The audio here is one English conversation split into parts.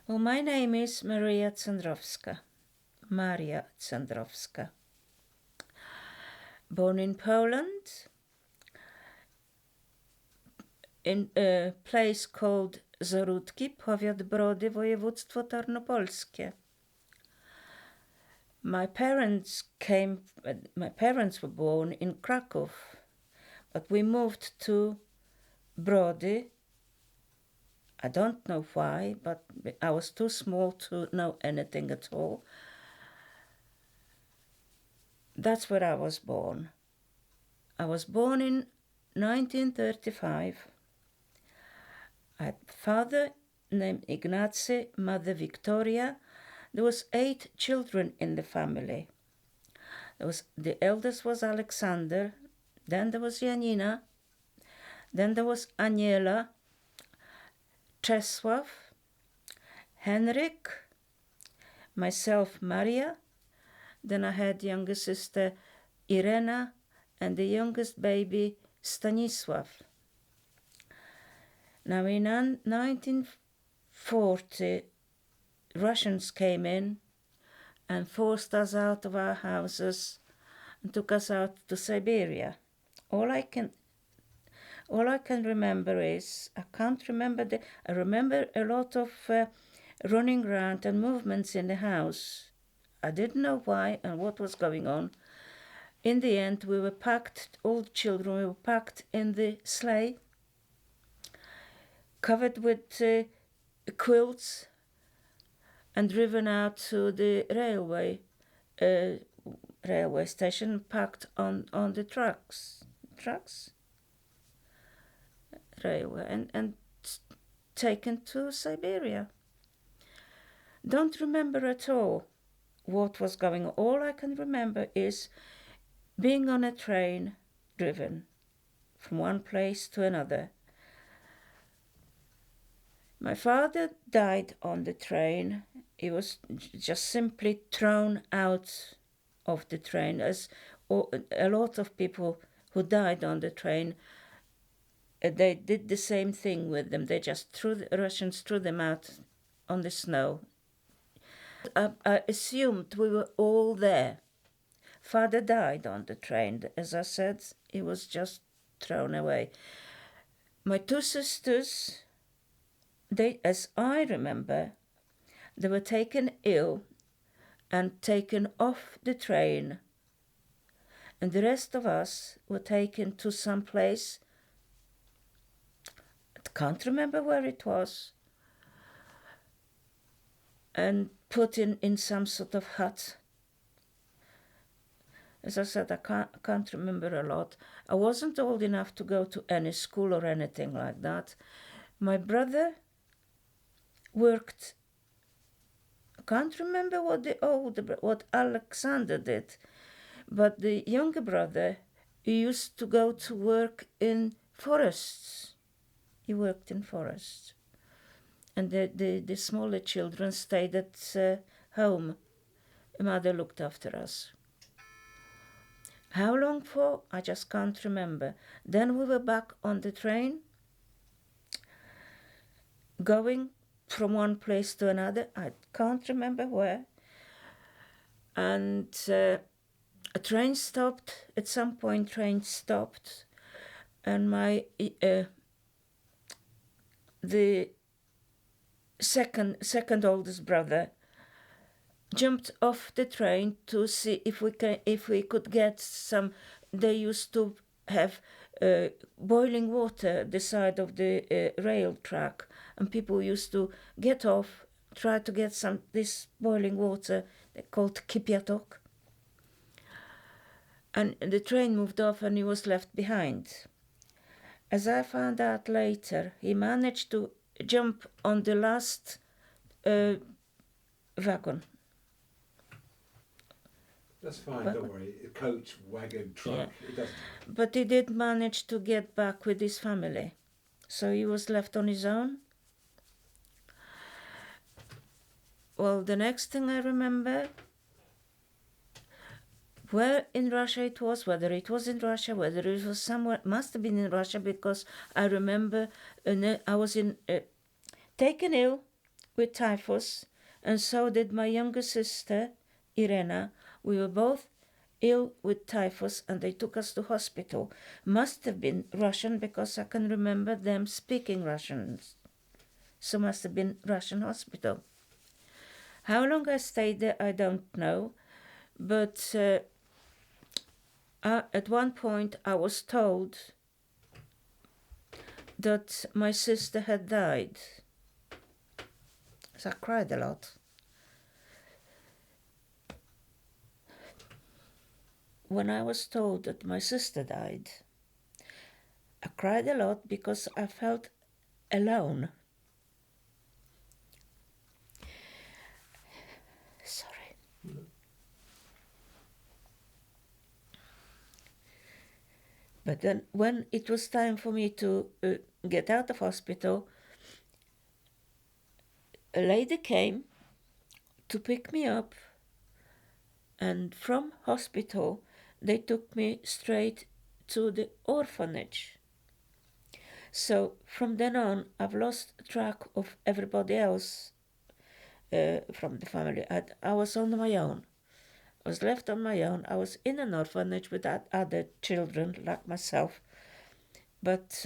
Well, my name is Cendrowska. Maria Cendrowska. Born in Poland, in a place called Zarudi, powiat Brody, województwo tarnopolskie. My parents were born in Kraków, but we moved to Brody. I don't know why, but I was too small to know anything at all. That's where I was born. I was born in 1935. I had a father named Ignacy, mother Wiktoria. There was 8 children in the family. The eldest was Alexander, then there was Janina, then there was Aniela, Czesław, Henrik, myself, Maria. Then I had younger sister Irena and the youngest baby Stanisław. Now in 1940, Russians came in and forced us out of our houses and took us out to Siberia. All I can remember is, I remember a lot of running around and movements in the house. I didn't know why and what was going on. In the end, we were packed, all the children, we were packed in the sleigh, covered with quilts, and driven out to the railway station, packed on the trucks, railway, and taken to Siberia. Don't remember at all what was going on. All I can remember is being on a train driven from one place to another. My father died on the train. He was just simply thrown out of the train, as a lot of people who died on the train. They did the same thing with them. They just Russians threw them out on the snow. I assumed we were all there. Father died on the train. As I said, he was just thrown away. My 2 sisters, as I remember, they were taken ill and taken off the train. And the rest of us were taken to some place. I can't remember where it was. And put in some sort of hut. As I said, I can't remember a lot. I wasn't old enough to go to any school or anything like that. My brother worked. I can't remember what Alexander did, but the younger brother, he used to go to work in forests. He worked in forests. And the smaller children stayed at home. Mother looked after us. How long for? I just can't remember. Then we were back on the train, going from one place to another. I can't remember where. And a train stopped. At some point, train stopped. And the second oldest brother jumped off the train to see if we could get some. They used to have boiling water at the side of the rail track, and people used to get off, try to get this boiling water called kipiatok. And the train moved off, and he was left behind. As I found out later, he managed to jump on the last wagon. That's fine, don't worry. A coach, wagon, truck, Yeah. it doesn't. But he did manage to get back with his family. So he was left on his own. Well, the next thing I remember, where in Russia it was, whether it was in Russia, whether it was somewhere, must have been in Russia, because I remember I was taken ill with typhus, and so did my younger sister, Irena. We were both ill with typhus, and they took us to hospital. Must have been Russian because I can remember them speaking Russian. So must have been Russian hospital. How long I stayed there, I don't know, but at one point I was told that my sister had died. So I cried a lot. When I was told that my sister died, I cried a lot because I felt alone. Sorry. But then when it was time for me to get out of hospital, a lady came to pick me up, and from hospital they took me straight to the orphanage. So from then on, I've lost track of everybody else from the family. I was on my own. I was left on my own. I was in an orphanage with other children like myself, but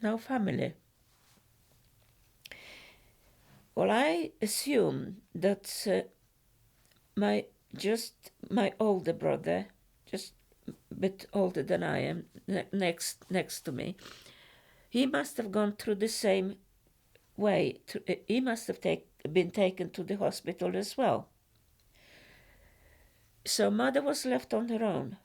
no family. Well, I assume that my older brother, just a bit older than I am, next to me, he must have gone through the same way. He must have been taken to the hospital as well. So mother was left on her own.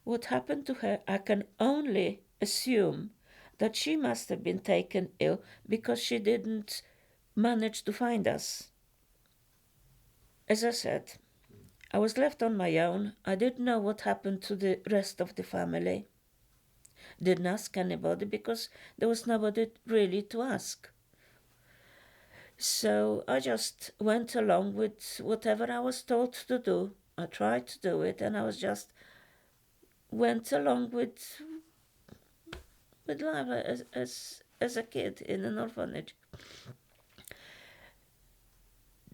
What happened to her, I can only assume that she must have been taken ill because she didn't manage to find us. As I said, I was left on my own. I didn't know what happened to the rest of the family. Didn't ask anybody because there was nobody really to ask. So I just went along with whatever I was told to do. I tried to do it, and I was just went along with life as a kid in an orphanage.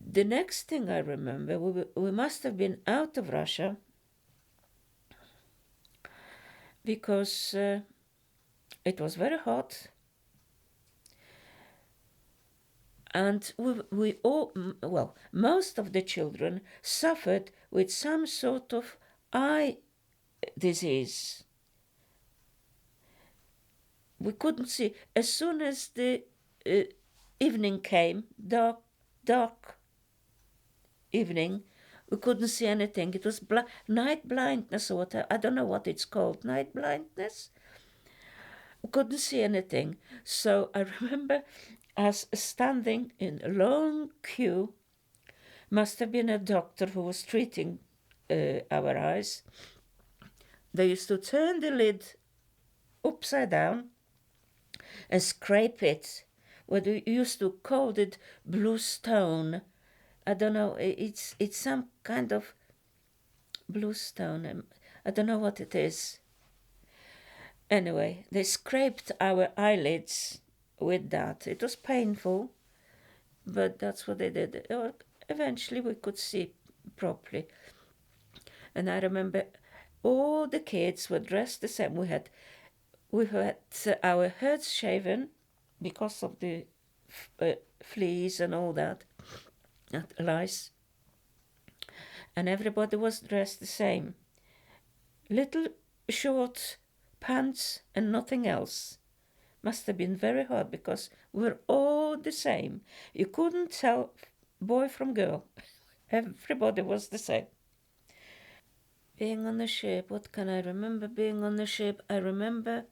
The next thing I remember, we must have been out of Russia because it was very hot, and we all, well, most of the children suffered with some sort of eye disease. We couldn't see. As soon as the evening came, dark evening, we couldn't see anything. It was night blindness or whatever. I don't know what it's called. Night blindness? We couldn't see anything. So I remember us standing in a long queue. Must have been a doctor who was treating our eyes. They used to turn the lid upside down and scrape it. What we used to call it blue stone. I don't know, it's some kind of blue stone. I don't know what it is. Anyway, they scraped our eyelids with that. It was painful, but that's what they did. Eventually we could see properly. And I remember all the kids were dressed the same. We had our heads shaven because of the fleas and all that, lice. And everybody was dressed the same. Little short pants and nothing else. Must have been very hard because we're all the same. You couldn't tell boy from girl. Everybody was the same. Being on the ship, what can I remember being on the ship? I remember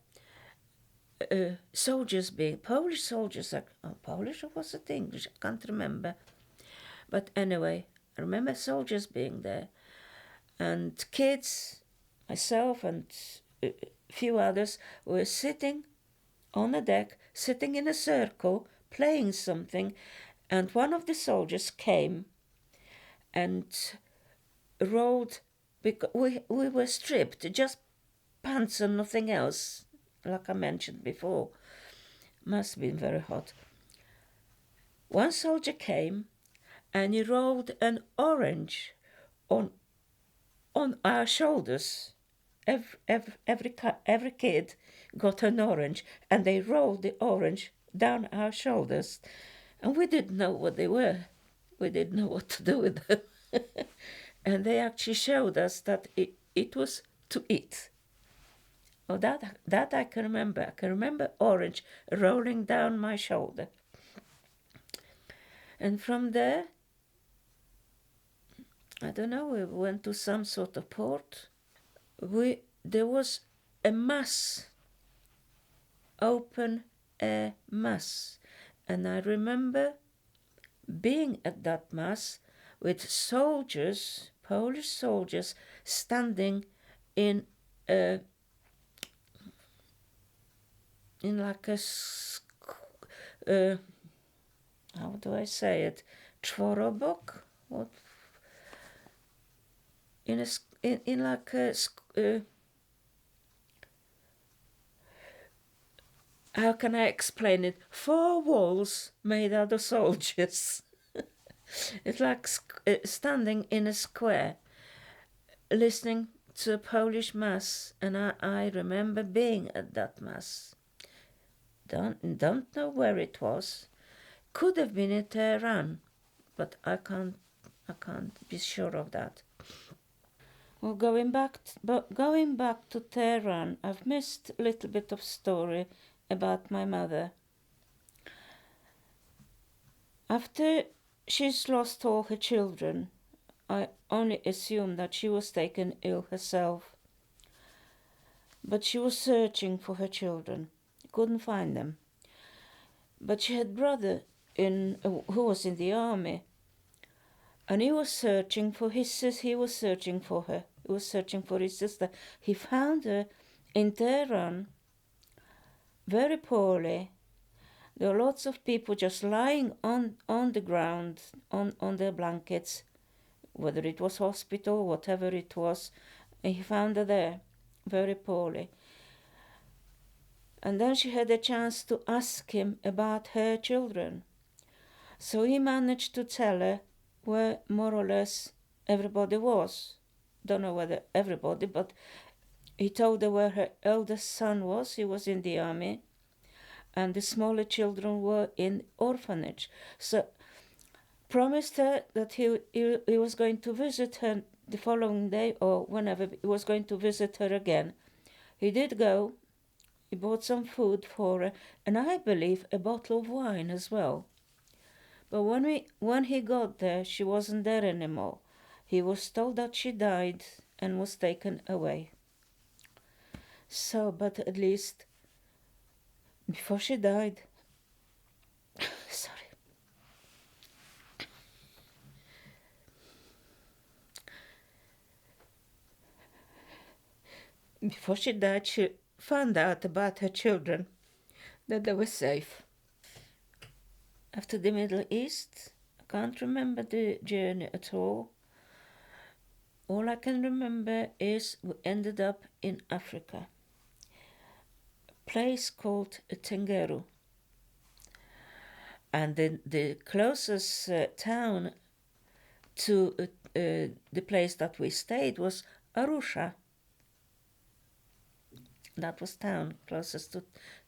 soldiers being, Polish soldiers, Polish or was it English? I can't remember. But anyway, I remember soldiers being there. And kids, myself and a few others, were sitting on the deck, sitting in a circle, playing something. And one of the soldiers came and rolled, because we were stripped, just pants and nothing else, like I mentioned before. Must have been very hot. One soldier came and he rolled an orange on our shoulders. Every kid got an orange, and they rolled the orange down our shoulders, and we didn't know what they were. We didn't know what to do with them. And they actually showed us that it was to eat. Oh, that I can remember. I can remember orange rolling down my shoulder. And from there, I don't know, we went to some sort of port. There was a mass, open air mass. And I remember being at that mass with soldiers, Polish soldiers, standing in like a, how do I say it, czworobok? What? In like a, how can I explain it? 4 walls made out of soldiers. It's like standing in a square, listening to a Polish mass, and I remember being at that mass. Don't know where it was. Could have been in Tehran, but I can't be sure of that. Well, going back to Tehran, I've missed a little bit of story about my mother. After she's lost all her children, I only assume that she was taken ill herself. But she was searching for her children, couldn't find them. But she had a brother who was in the army, and he was searching for his sister. He was searching for her. He was searching for his sister. He found her in Tehran, very poorly. There were lots of people just lying on the ground, on their blankets, whether it was hospital, whatever it was. And he found her there, very poorly. And then she had a chance to ask him about her children. So he managed to tell her where more or less everybody was. Don't know whether everybody, but he told her where her eldest son was. He was in the army. And the smaller children were in orphanage. So promised her that he was going to visit her the following day, or whenever he was going to visit her again. He did go. He bought some food for her, and I believe a bottle of wine as well. But when he got there, she wasn't there anymore. He was told that she died and was taken away. So, but at least before she died, sorry. Before she died, she found out about her children, that they were safe. After the Middle East, I can't remember the journey at all. All I can remember is we ended up in Africa, a place called Tengeru. And the closest town to the place that we stayed was Arusha. That was town closest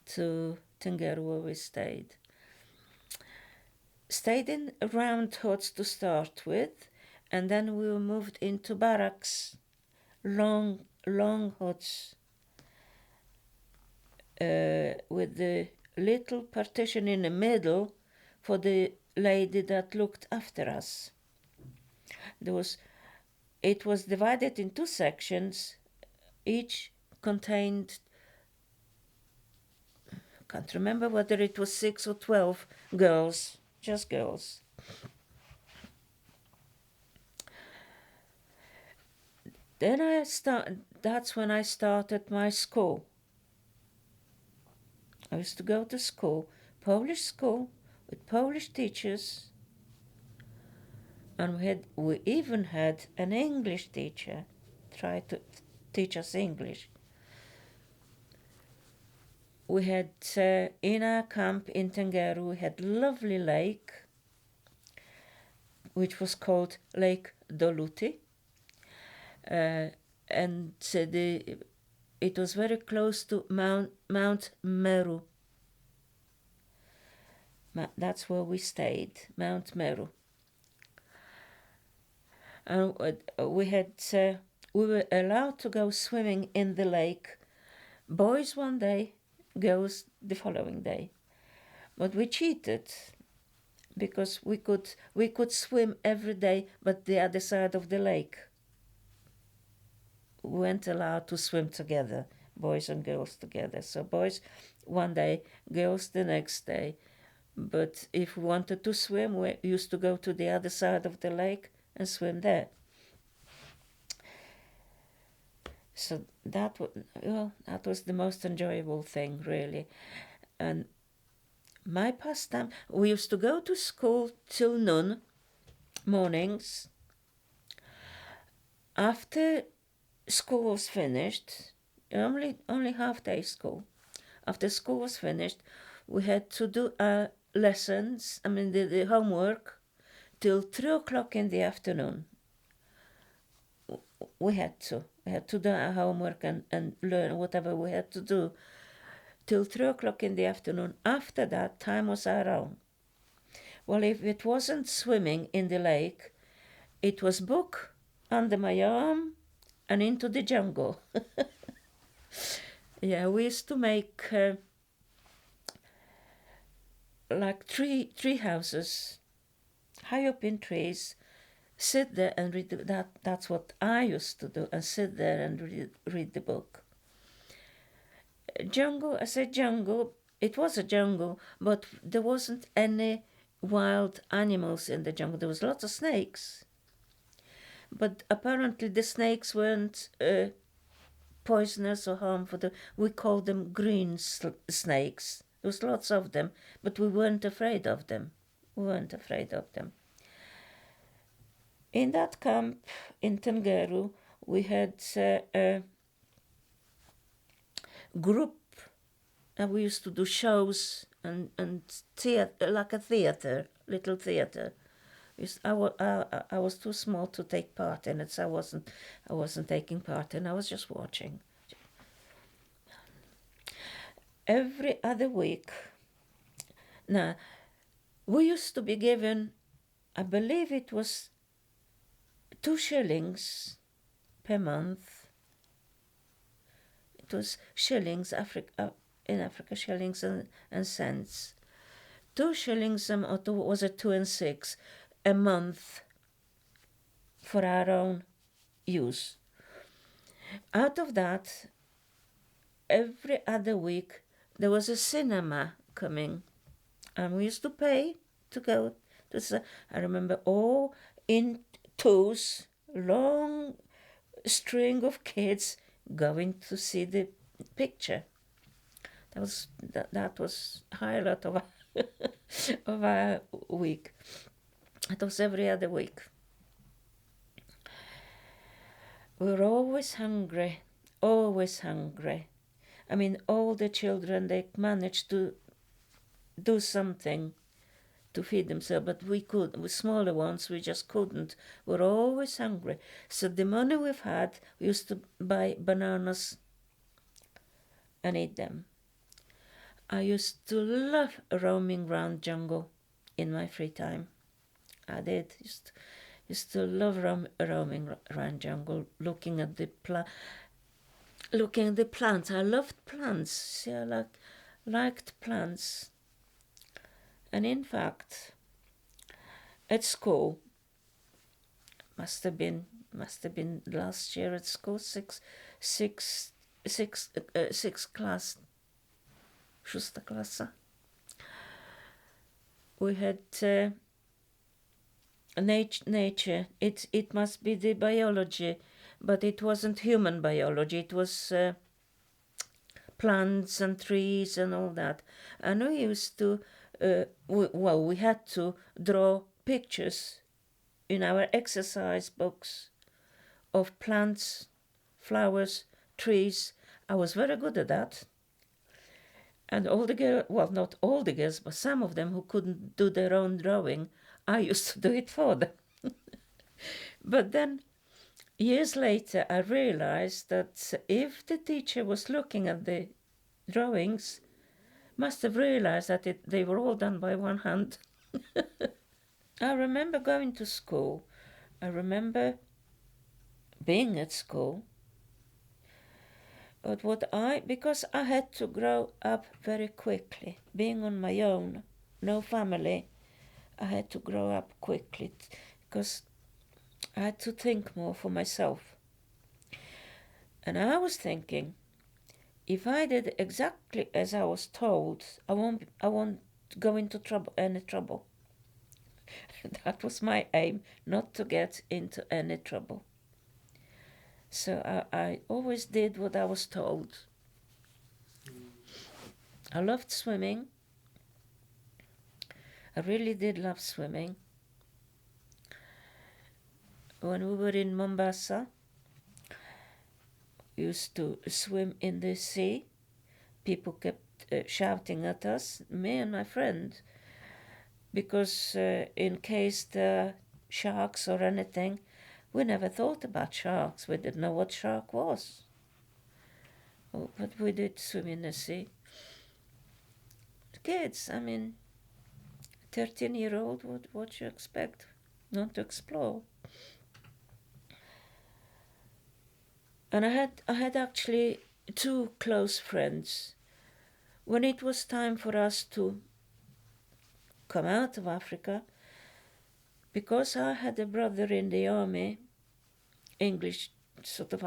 to Tengeru where we stayed. Stayed in round huts to start with, and then we were moved into barracks, long huts, with the little partition in the middle for the lady that looked after us. It was divided in 2 sections, each contained, I can't remember whether it was 6 or 12 girls, just girls. Then that's when I started my school. I used to go to school, Polish school, with Polish teachers, and we even had an English teacher try to teach us English. We had, in our camp in Tengeru, we had lovely lake, which was called Lake Doluty. And it was very close to Mount Meru. That's where we stayed, Mount Meru. And we were allowed to go swimming in the lake. Boys one day, girls the following day. But we cheated because we could swim every day, but the other side of the lake. We weren't allowed to swim together, boys and girls together. So boys one day, girls the next day. But if we wanted to swim, we used to go to the other side of the lake and swim there. So that was the most enjoyable thing, really. And my pastime, we used to go to school till noon, mornings. After school was finished, only half-day school. After school was finished, we had to do our lessons, the homework, till 3 o'clock in the afternoon. We had to do our homework and learn whatever we had to do till 3 o'clock in the afternoon. After that, time was our own. Well, if it wasn't swimming in the lake, it was book under my arm and into the jungle. Yeah, we used to make like tree houses high up in trees, sit there and read that's what I used to do, and sit there and read the book. Jungle, I said jungle, it was a jungle, but there wasn't any wild animals in the jungle. There was lots of snakes, but apparently the snakes weren't poisonous or harmful. We called them green snakes. There was lots of them, but we weren't afraid of them. In that camp in Tengeru, we had a group, and we used to do shows and theater, like a theater, little theater. I was too small to take part in it, so I wasn't taking part in. I was just watching. Every other week. Now, we used to be given, I believe it was 2 shillings per month. It was shillings, in Africa, shillings and cents. 2 shillings, or was it 2 and 6 a month for our own use. Out of that, every other week there was a cinema coming, and we used to pay to go to. I remember all in twos, long string of kids going to see the picture. That was highlight of of our week. It was every other week. We were always hungry. All the children, they managed to do something to feed themselves, but we smaller ones, we just couldn't. We're always hungry. So the money we've had, we used to buy bananas and eat them. I used to love roaming around jungle in my free time. I did. Used to love roaming around jungle, looking at the plants. I loved plants. See, I liked plants. And in fact, at school, must have been last year at school, sixth class, szósta klasa. We had nature. It must be the biology, but it wasn't human biology. It was plants and trees and all that. And we used to, we had to draw pictures in our exercise books of plants, flowers, trees. I was very good at that. And all the girls, well, not all the girls, but some of them who couldn't do their own drawing, I used to do it for them. But then, years later, I realized that if the teacher was looking at the drawings, must have realized that they were all done by one hand. I remember going to school. I remember being at school. But because I had to grow up very quickly, being on my own, no family, I had to grow up quickly because I had to think more for myself. And I was thinking, if I did exactly as I was told, I won't go into any trouble. That was my aim, not to get into any trouble. So I always did what I was told. I loved swimming. I really did love swimming. When we were in Mombasa, we used to swim in the sea. People kept shouting at us, me and my friend, because in case the sharks or anything, we never thought about sharks. We didn't know what shark was. Oh, but we did swim in the sea. Kids, 13-year-old, what you expect? Not to explore. And I had actually 2 close friends. When it was time for us to come out of Africa, because I had a brother in the army, English sort of